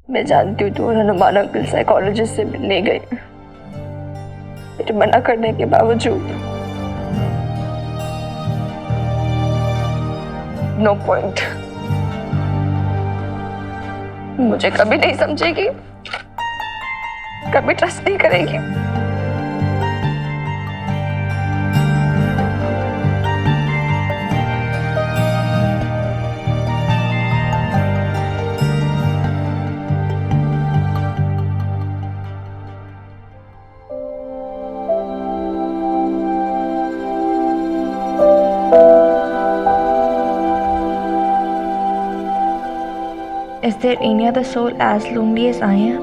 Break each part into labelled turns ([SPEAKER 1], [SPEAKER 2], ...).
[SPEAKER 1] मैं जानती हूँ तू और हनुमान अंकल साइकोलॉजिस्ट से मिलने गई, मेरे मना करने के बावजूद। No point. मुझे कभी नहीं समझेगी, कभी ट्रस्ट नहीं करेगी।
[SPEAKER 2] Is there any other soul as lonely as I am?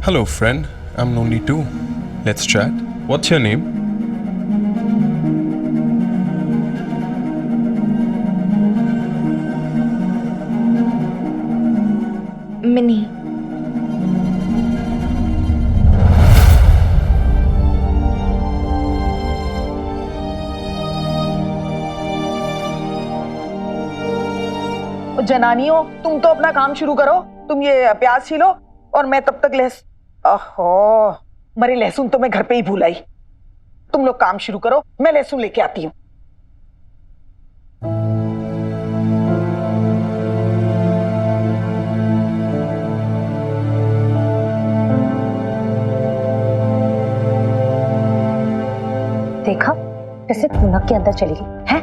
[SPEAKER 3] Hello, friend. I'm lonely too. Let's chat. What's your name?
[SPEAKER 2] Minnie.
[SPEAKER 4] जनानियों, तुम तो अपना काम शुरू करो। तुम ये प्याज छीलो और मैं तब तक ओहो, मरे लहसुन तो मैं घर पे ही भूल आई। तुम लोग काम शुरू करो, मैं लहसुन लेके आती हूँ।
[SPEAKER 5] देखा कैसे खुनक के अंदर चली गई है।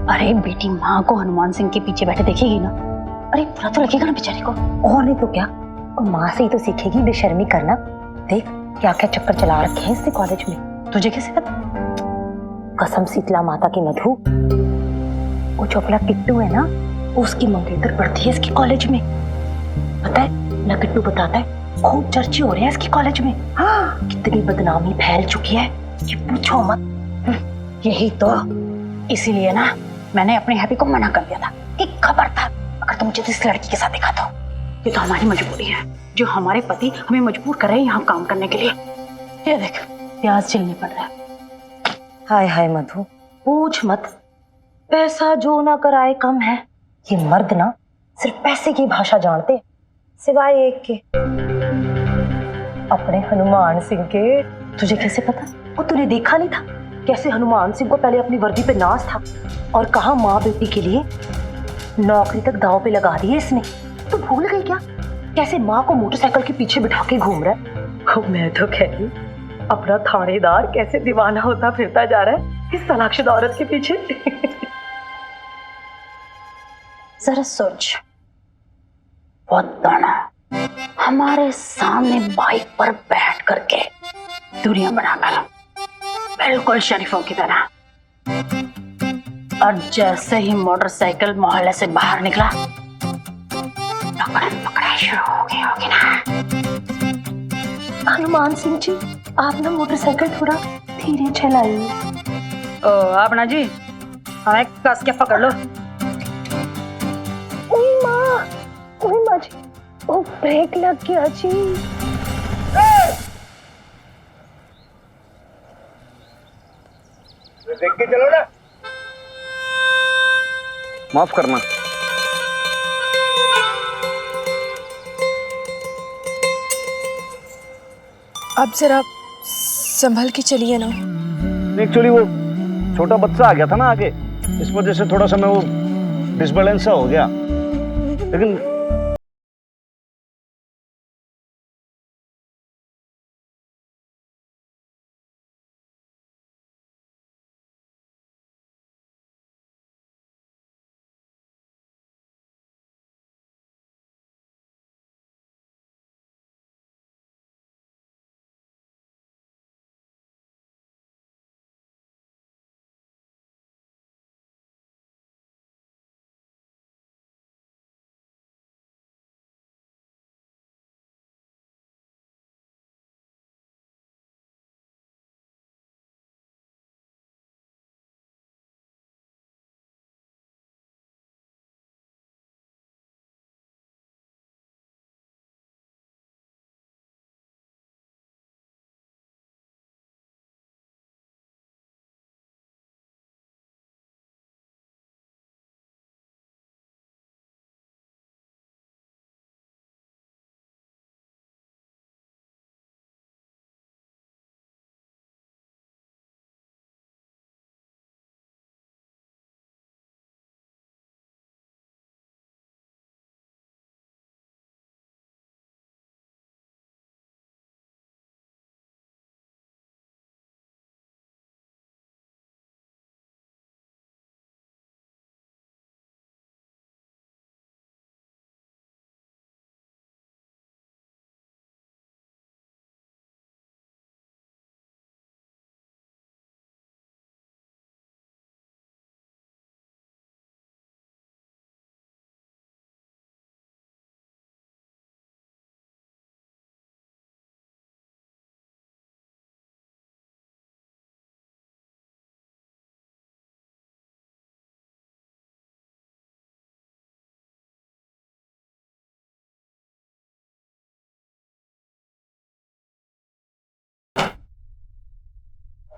[SPEAKER 5] अरे बेटी, माँ को हनुमान सिंह के पीछे बैठे देखेगी ना, अरे बुरा तो लगेगा ना बेचारी को। और नहीं तो क्या, और माँ से ही तो सीखेगी बेशर्मी करना। देख क्या क्या चक्कर चला रखे हैं इसने कॉलेज में, तुझे कैसे पता? कसम शीतला माता की मधु, वो चोपड़ा किट्टू है ना, उसकी मंगेतर पढ़ती है इसकी कॉलेज में। पता है ना, किट्टू बताता है खूब चर्चे हो रहे हैं इसकी कॉलेज में। हाँ, कितनी बदनामी फैल चुकी है कि पूछो मत। यही तो इसीलिए ना मैंने अपने हैप्पी को मना कर दिया था कि खबर था अगर तुम मुझे इस लड़की के साथ दिखा तो। ये तो हमारी मजबूरी है, जो हमारे पति हमें मजबूर कर रहे हैं यहाँ काम करने के लिए। ये देख प्याज छिलने पड़ रहा है। हाय हाय मधु, पूछ मत, पैसा जो ना कराए कम है। ये मर्द ना सिर्फ पैसे की भाषा जानते, सिवाय एक के, अपने हनुमान सिंह के। तुझे कैसे पता? वो तूने देखा नहीं था कैसे हनुमान सिंह को पहले अपनी वर्दी पे नाज था और कहा माँ बेटी के लिए नौकरी तक दांव पे लगा दी है इसने। तू भूल गई क्या कैसे माँ को मोटरसाइकिल के पीछे बिठा के घूम रहा है? मैं तो कह रही अपना थानेदार कैसे दीवाना होता फिरता जा रहा है इस तलाकशुदा औरत के पीछे। जरा सोच, वो दोनों हमारे सामने बाइक पर बैठ करके दूरियां बनाकर बिल्कुल शरीफों की तरह, और जैसे ही मोटरसाइकिल मोहल्ले से बाहर निकला पकड़न पकड़ाई शुरू हो गई होगी ना। हनुमान सिंह जी, आप ना मोटरसाइकिल थोड़ा धीरे चलाइए। आप ना जी हमें कस के पकड़ लो। ओए माँ जी, ओ ब्रेक लग गया जी।
[SPEAKER 6] देख के चलो ना। माफ करना।
[SPEAKER 1] आप जरा संभल के चलिए ना।
[SPEAKER 6] एक्चुअली वो छोटा बच्चा आ गया था ना आगे, इस वजह से थोड़ा सा मैं वो डिसबैलेंस सा हो गया, लेकिन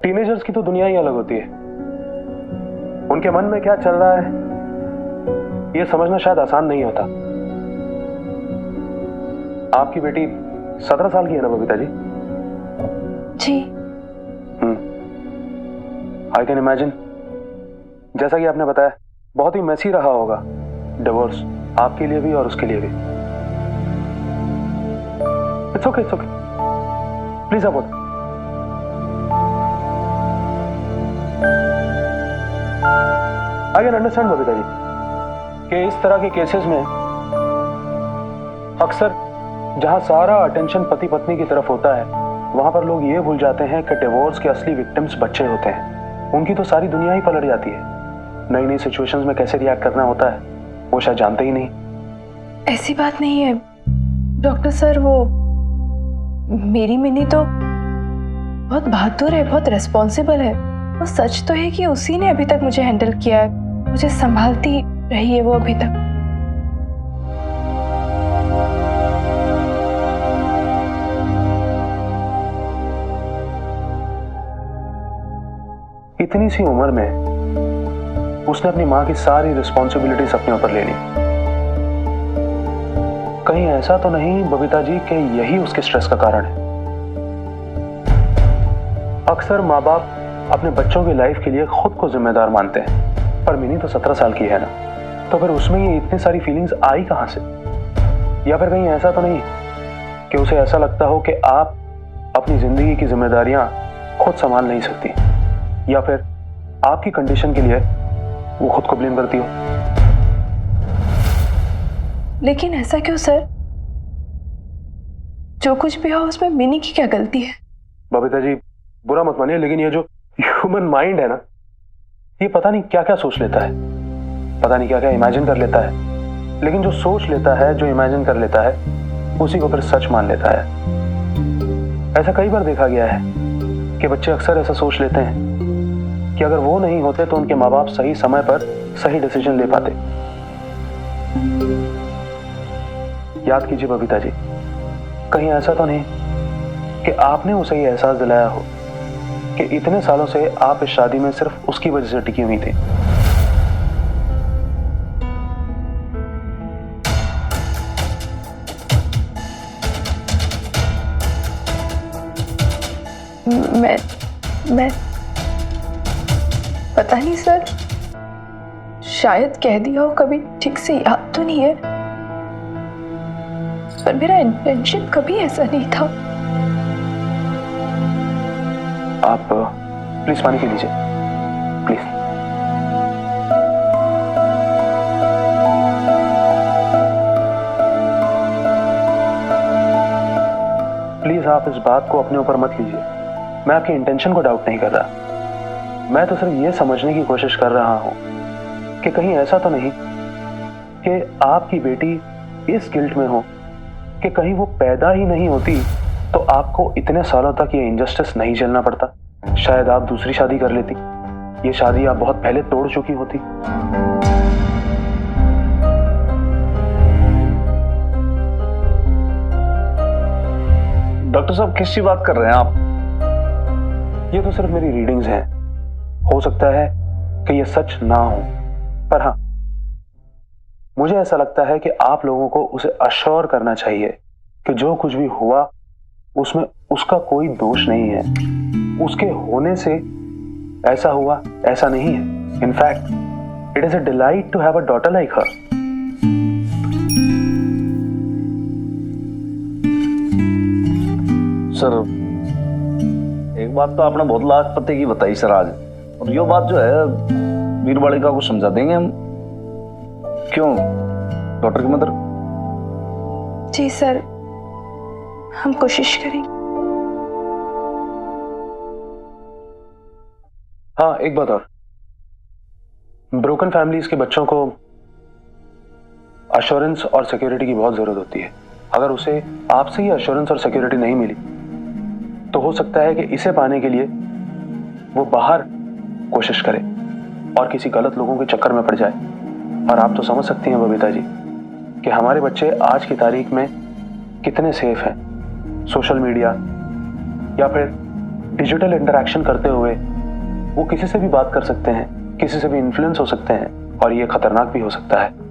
[SPEAKER 7] टीनेजर्स की तो दुनिया ही अलग होती है। उनके मन में क्या चल रहा है ये समझना शायद आसान नहीं होता। आपकी बेटी 17 साल की है ना बबीता जी?
[SPEAKER 1] जी।
[SPEAKER 7] आई कैन इमेजिन, जैसा कि आपने बताया बहुत ही मेसी रहा होगा डिवोर्स, आपके लिए भी और उसके लिए भी। इट्स ओके, प्लीज आप बोलो। I can understand Babita ji कि इस तरह के केसेस में अक्सर जहां सारा अटेंशन पति पत्नी की तरफ होता है, वहां पर लोग ये भूल जाते हैं कि डिवोर्स के असली विक्टिम्स बच्चे होते हैं। उनकी तो सारी दुनिया ही पलट जाती है। नई नई सिचुएशंस में कैसे रिएक्ट करना होता है वो शायद जानते ही नहीं।
[SPEAKER 1] ऐसी बात नहीं है डॉक्टर सर, वो मेरी मिनी तो बहुत बहादुर है, बहुत रिस्पॉन्सिबल है। वो सच तो है कि उसी ने अभी तक मुझे हैंडल किया है, मुझे संभालती रही है वो अभी तक।
[SPEAKER 7] इतनी सी उम्र में उसने अपनी मां की सारी रिस्पॉन्सिबिलिटीज अपने ऊपर ले ली। कहीं ऐसा तो नहीं बबीता जी कि यही उसके स्ट्रेस का कारण है? अक्सर माँ बाप अपने बच्चों की लाइफ के लिए खुद को जिम्मेदार मानते हैं, पर मिनी तो 17 साल की है ना, तो फिर उसमें ये इतनी सारी फीलिंग्स आई कहां से? या फिर कहीं ऐसा तो नहीं कि उसे ऐसा लगता हो कि आप अपनी जिंदगी की जिम्मेदारियां खुद संभाल नहीं सकती, या फिर आपकी कंडीशन के लिए वो खुद को ब्लेम करती हो?
[SPEAKER 1] लेकिन ऐसा क्यों सर? जो कुछ भी हो उसमें मिनी की क्या गलती है?
[SPEAKER 7] बबीता जी बुरा मत मानिए, लेकिन ये जो ह्यूमन माइंड है ना, ये पता नहीं क्या क्या सोच लेता है, पता नहीं क्या क्या इमेजिन कर लेता है। लेकिन जो सोच लेता है, जो इमेजिन कर लेता है, उसी को फिर सच मान लेता है। ऐसा कई बार देखा गया है कि बच्चे अक्सर ऐसा सोच लेते हैं कि अगर वो नहीं होते तो उनके माँ बाप सही समय पर सही डिसीजन ले पाते। याद कीजिए बबीता जी, कहीं ऐसा तो नहीं कि आपने उसे ये एहसास दिलाया हो कि इतने सालों से आप इस शादी में सिर्फ उसकी वजह से टिकी हुई थी?
[SPEAKER 1] मैं पता नहीं सर, शायद कह दिया हो, कभी ठीक से याद तो नहीं है, पर मेरा इंटेंशन कभी ऐसा नहीं था।
[SPEAKER 7] आप प्लीज पानी पी लीजिए, प्लीज। प्लीज आप इस बात को अपने ऊपर मत लीजिए। मैं आपकी इंटेंशन को डाउट नहीं कर रहा, मैं तो सिर्फ ये समझने की कोशिश कर रहा हूं कि कहीं ऐसा तो नहीं कि आपकी बेटी इस गिल्ट में हो कि कहीं वो पैदा ही नहीं होती तो आपको इतने सालों तक ये इनजस्टिस नहीं झेलना पड़ता। शायद आप दूसरी शादी कर लेती, ये शादी आप बहुत पहले तोड़ चुकी होती।
[SPEAKER 6] डॉक्टर साहब किस की बात कर रहे हैं आप?
[SPEAKER 7] ये तो सिर्फ मेरी रीडिंग्स हैं, हो सकता है कि ये सच ना हो, पर हाँ मुझे ऐसा लगता है कि आप लोगों को उसे अश्योर करना चाहिए कि जो कुछ भी हुआ उसमें उसका कोई दोष नहीं है। उसके होने से ऐसा हुआ ऐसा नहीं है। In fact it is a delight to have a daughter like her.
[SPEAKER 6] Sir एक बात तो आपने बहुत लाख पते की बताई सर आज, और ये बात जो है वीरबालिका को समझा देंगे हम। क्यों डॉक्टर की मदर?
[SPEAKER 1] जी सर, हम कोशिश करेंगे।
[SPEAKER 7] हाँ एक बात और, ब्रोकन फैमिलीज के बच्चों को अश्योरेंस और सिक्योरिटी की बहुत जरूरत होती है। अगर उसे आपसे ही अश्योरेंस और सिक्योरिटी नहीं मिली तो हो सकता है कि इसे पाने के लिए वो बाहर कोशिश करे और किसी गलत लोगों के चक्कर में पड़ जाए। और आप तो समझ सकती हैं बबीता जी कि हमारे बच्चे आज की तारीख में कितने सेफ हैं। सोशल मीडिया या फिर डिजिटल इंटरेक्शन करते हुए वो किसी से भी बात कर सकते हैं, किसी से भी इन्फ्लुएंस हो सकते हैं, और ये खतरनाक भी हो सकता है।